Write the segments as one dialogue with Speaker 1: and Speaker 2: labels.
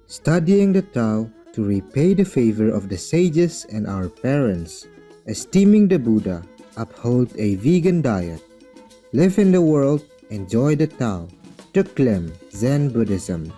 Speaker 1: studying the Tao to repay the favor of the sages and our parents, esteeming the Buddha, uphold a vegan diet, live in the world, enjoy the Tao, Thực Zen Buddhism.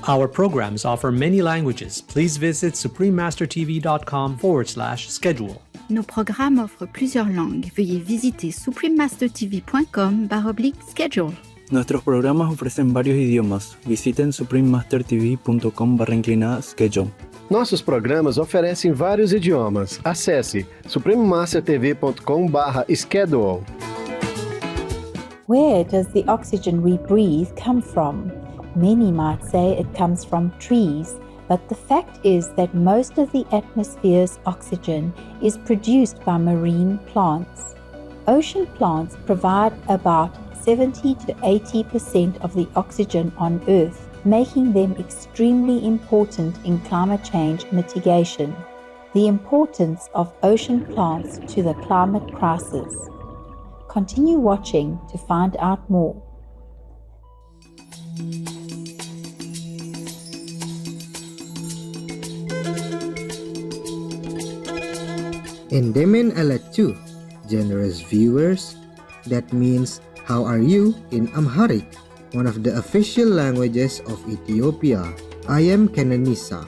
Speaker 2: Our programs offer many languages. Please visit suprememastertv.com/schedule.
Speaker 3: Nos programmes offrent plusieurs langues. Veuillez visiter suprememastertv.com/schedule.
Speaker 4: Nuestros programas ofrecen varios idiomas. Visiten suprememastertv.com/schedule.
Speaker 5: Nossos programas oferecem vários idiomas. Acesse suprememastertv.com/schedule.
Speaker 6: Where does the oxygen we breathe come from? Many might say it comes from trees, but the fact is that most of the atmosphere's oxygen is produced by marine plants. Ocean plants provide about 70 to 80% of the oxygen on Earth, making them extremely important in climate change mitigation. The importance of ocean plants to the climate crisis. Continue watching to find out more.
Speaker 1: Indemen Alatu, generous viewers. That means, how are you in Amharic, one of the official languages of Ethiopia. I am Kenenisa.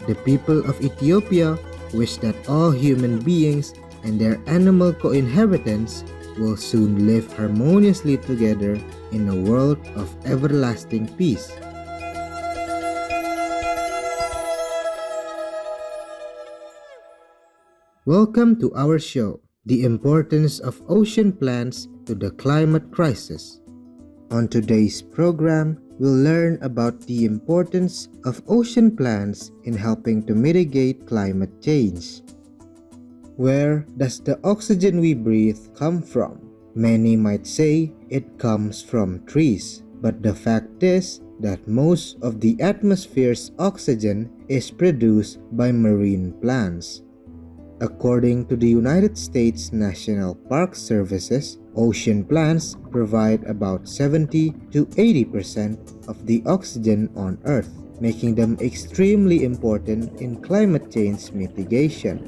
Speaker 1: The people of Ethiopia wish that all human beings and their animal co-inhabitants will soon live harmoniously together in a world of everlasting peace. Welcome to our show, The Importance of Ocean Plants to the Climate Crisis. On today's program, we'll learn about the importance of ocean plants in helping to mitigate climate change. Where does the oxygen we breathe come from? Many might say it comes from trees, but the fact is that most of the atmosphere's oxygen is produced by marine plants. According to the United States National Park Services, ocean plants provide about 70 to 80% of the oxygen on Earth, making them extremely important in climate change mitigation.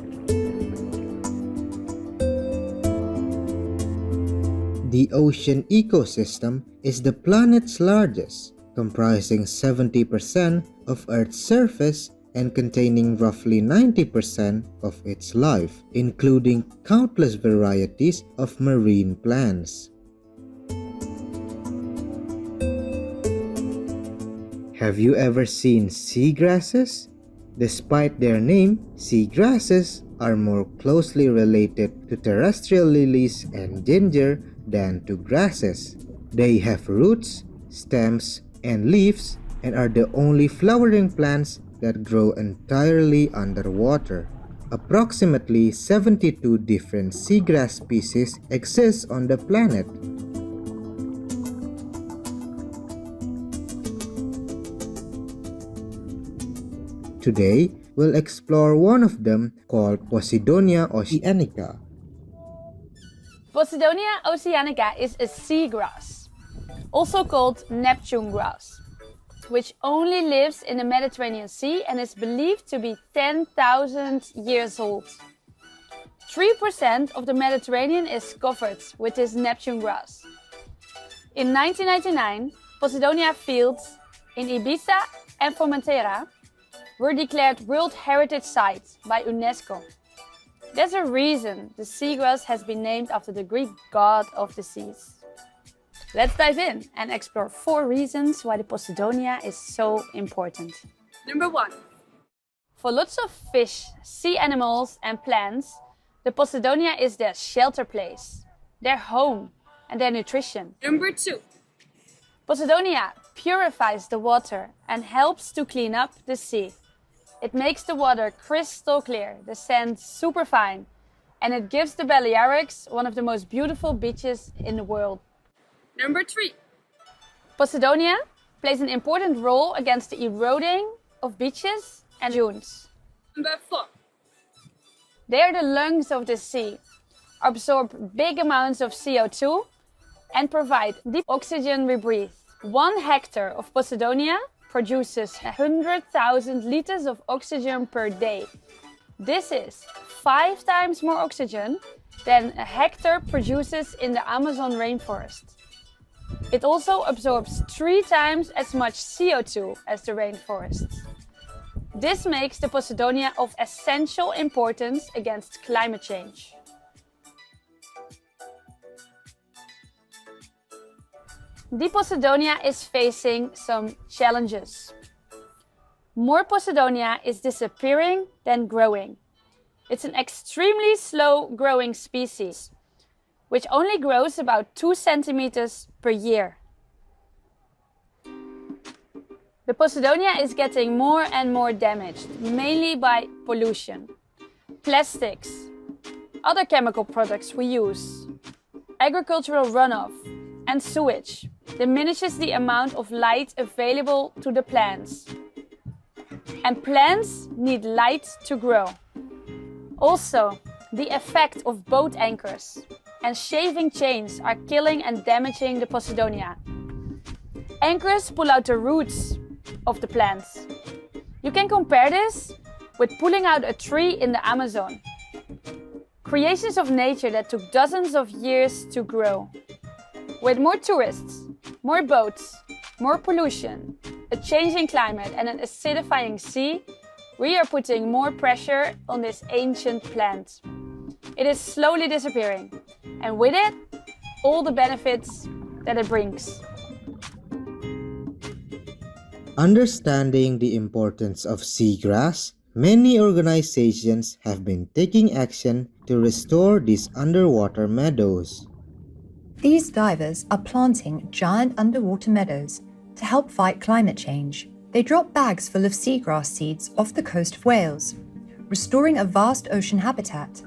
Speaker 1: The ocean ecosystem is the planet's largest, comprising 70% of Earth's surface and containing roughly 90% of its life, including countless varieties of marine plants. Have you ever seen seagrasses? Despite their name, seagrasses are more closely related to terrestrial lilies and ginger than to grasses. They have roots, stems, and leaves, and are the only flowering plants that grow entirely underwater. Approximately 72 different seagrass species exist on the planet. Today, we'll explore one of them called Posidonia oceanica.
Speaker 7: Posidonia oceanica is a seagrass, also called Neptune grass, which only lives in the Mediterranean Sea and is believed to be 10,000 years old. 3% of the Mediterranean is covered with this Neptune grass. In 1999, Posidonia fields in Ibiza and Formentera were declared World Heritage Sites by UNESCO. There's a reason the seagrass has been named after the Greek god of the seas. Let's dive in and explore 4 reasons why the Posidonia is so important. Number 1. For lots of fish, sea animals and plants, the Posidonia is their shelter place, their home and their nutrition. Number 2. Posidonia purifies the water and helps to clean up the sea. It makes the water crystal clear, the sand super fine, and it gives the Balearics one of the most beautiful beaches in the world. Number 3. Posidonia plays an important role against the eroding of beaches and dunes. Number 4. They are the lungs of the sea, absorb big amounts of CO2 and provide the oxygen we breathe. 1 hectare of Posidonia produces 100,000 liters of oxygen per day. This is 5 times more oxygen than a hectare produces in the Amazon rainforest. It also absorbs 3 times as much CO2 as the rainforest. This makes the Posidonia of essential importance against climate change. The Posidonia is facing some challenges. More Posidonia is disappearing than growing. It's an extremely slow growing species, which only grows about 2 centimeters per year. The Posidonia is getting more and more damaged, mainly by pollution. Plastics, other chemical products we use, agricultural runoff, and sewage diminishes the amount of light available to the plants. And plants need light to grow. Also, the effect of boat anchors and shaving chains are killing and damaging the Posidonia. Anchors pull out the roots of the plants. You can compare this with pulling out a tree in the Amazon. Creations of nature that took dozens of years to grow. With more tourists, more boats, more pollution, a changing climate and an acidifying sea, we are putting more pressure on this ancient plant. It is slowly disappearing, and with it, all the benefits that it brings.
Speaker 1: Understanding the importance of seagrass, many organizations have been taking action to restore these underwater meadows.
Speaker 8: These divers are planting giant underwater meadows to help fight climate change. They drop bags full of seagrass seeds off the coast of Wales, restoring a vast ocean habitat.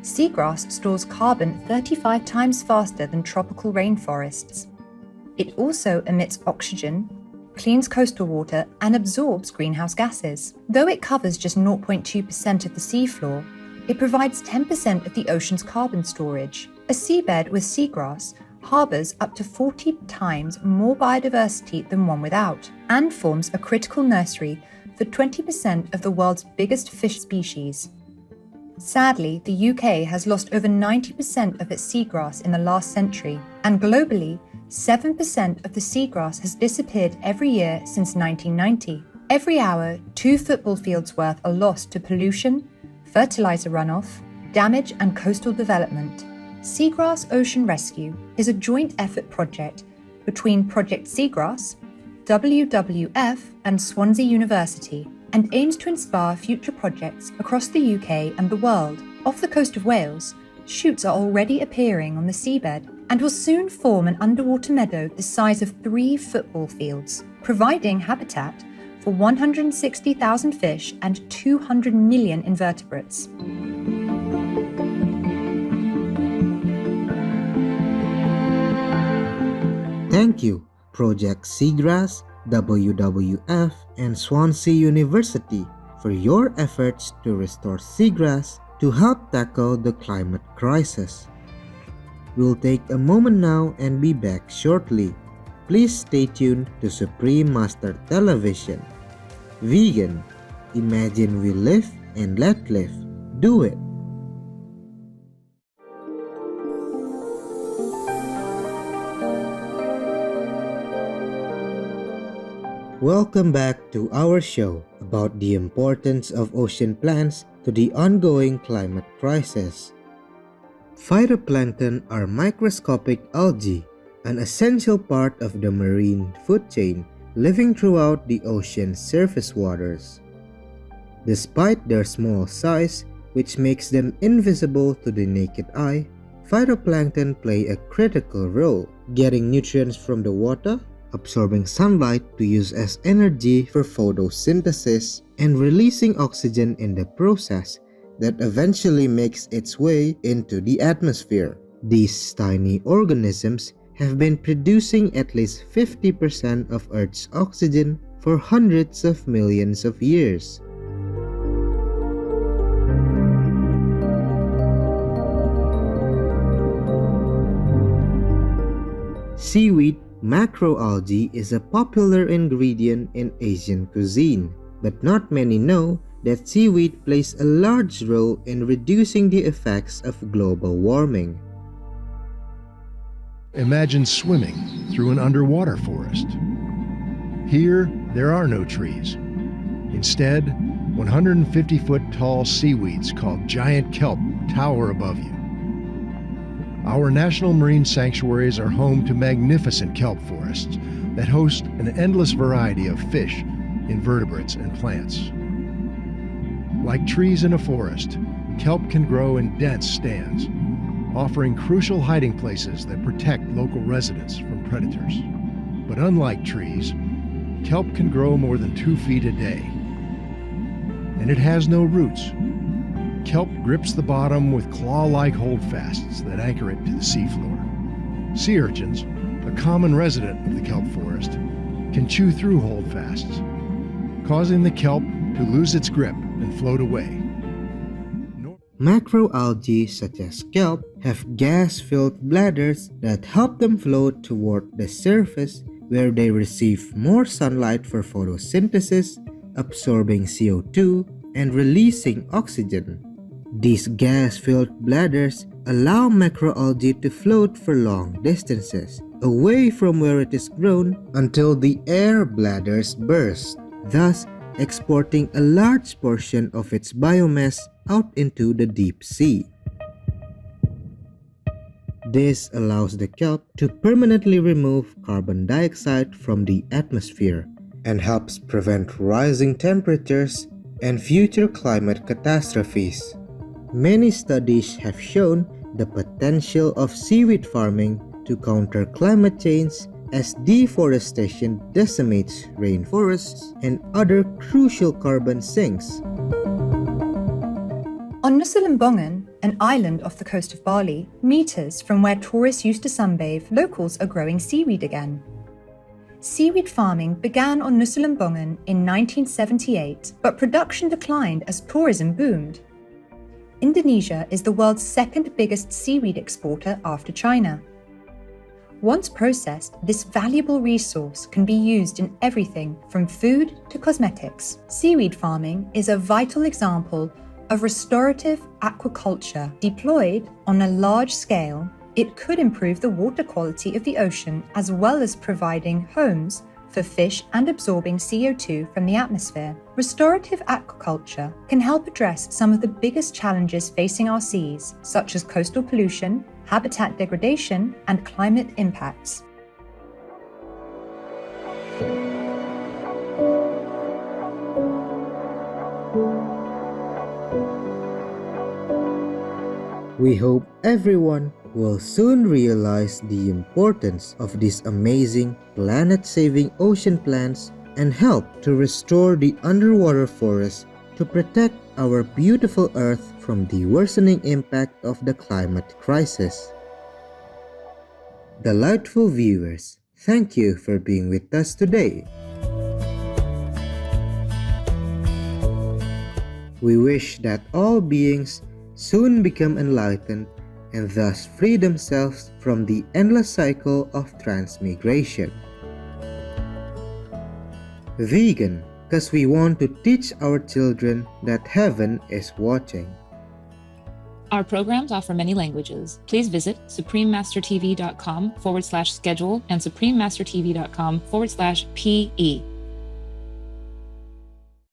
Speaker 8: Seagrass stores carbon 35 times faster than tropical rainforests. It also emits oxygen, cleans coastal water, and absorbs greenhouse gases. Though it covers just 0.2% of the seafloor, it provides 10% of the ocean's carbon storage. A seabed with seagrass harbours up to 40 times more biodiversity than one without, and forms a critical nursery for 20% of the world's biggest fish species. Sadly, the UK has lost over 90% of its seagrass in the last century, and globally, 7% of the seagrass has disappeared every year since 1990. Every hour, 2 football fields worth are lost to pollution, fertiliser runoff, damage and coastal development. Seagrass Ocean Rescue is a joint effort project between Project Seagrass, WWF and Swansea University, and aims to inspire future projects across the UK and the world. Off the coast of Wales, shoots are already appearing on the seabed and will soon form an underwater meadow the size of 3 football fields, providing habitat for 160,000 fish and 200 million invertebrates.
Speaker 1: Thank you, Project Seagrass, WWF, and Swansea University for your efforts to restore seagrass to help tackle the climate crisis. We'll take a moment now and be back shortly. Please stay tuned to Supreme Master Television. Vegan, imagine we live and let live. Do it! Welcome back to our show about the importance of ocean plants to the ongoing climate crisis. Phytoplankton are microscopic algae, an essential part of the marine food chain, living throughout the ocean's surface waters. Despite their small size, which makes them invisible to the naked eye, phytoplankton play a critical role, getting nutrients from the water, absorbing sunlight to use as energy for photosynthesis, and releasing oxygen in the process that eventually makes its way into the atmosphere. These tiny organisms have been producing at least 50% of Earth's oxygen for hundreds of millions of years. Seaweed, Macroalgae is a popular ingredient in Asian cuisine, but not many know that seaweed plays a large role in reducing the effects of global warming.
Speaker 9: Imagine swimming through an underwater forest. Here, there are no trees. Instead, 150-foot tall seaweeds called giant kelp tower above you. Our national marine sanctuaries are home to magnificent kelp forests that host an endless variety of fish, invertebrates, and plants. Like trees in a forest, kelp can grow in dense stands, offering crucial hiding places that protect local residents from predators. But unlike trees, kelp can grow more than 2 feet a day. And it has no roots. Kelp grips the bottom with claw-like holdfasts that anchor it to the seafloor. Sea urchins, a common resident of the kelp forest, can chew through holdfasts, causing the kelp to lose its grip and float away.
Speaker 1: Macroalgae such as kelp have gas-filled bladders that help them float toward the surface where they receive more sunlight for photosynthesis, absorbing CO2 and releasing oxygen. These gas-filled bladders allow macroalgae to float for long distances away from where it is grown until the air bladders burst, thus exporting a large portion of its biomass out into the deep sea. This allows the kelp to permanently remove carbon dioxide from the atmosphere and helps prevent rising temperatures and future climate catastrophes. Many studies have shown the potential of seaweed farming to counter climate change as deforestation decimates rainforests and other crucial carbon sinks.
Speaker 8: On Nusa Lembongan, an island off the coast of Bali, meters from where tourists used to sunbathe, locals are growing seaweed again. Seaweed farming began on Nusa Lembongan in 1978, but production declined as tourism boomed. Indonesia is the world's second biggest seaweed exporter after China. Once processed, this valuable resource can be used in everything from food to cosmetics. Seaweed farming is a vital example of restorative aquaculture. Deployed on a large scale, it could improve the water quality of the ocean as well as providing homes for fish and absorbing CO2 from the atmosphere. Restorative aquaculture can help address some of the biggest challenges facing our seas, such as coastal pollution, habitat degradation, and climate impacts.
Speaker 1: We hope everyone will soon realize the importance of these amazing planet-saving ocean plants and help to restore the underwater forests to protect our beautiful Earth from the worsening impact of the climate crisis. Delightful viewers, thank you for being with us today. We wish that all beings soon become enlightened and thus free themselves from the endless cycle of transmigration. Vegan, because we want to teach our children that heaven is watching.
Speaker 10: Our programs offer many languages. Please visit suprememastertv.com/schedule and suprememastertv.com/PE.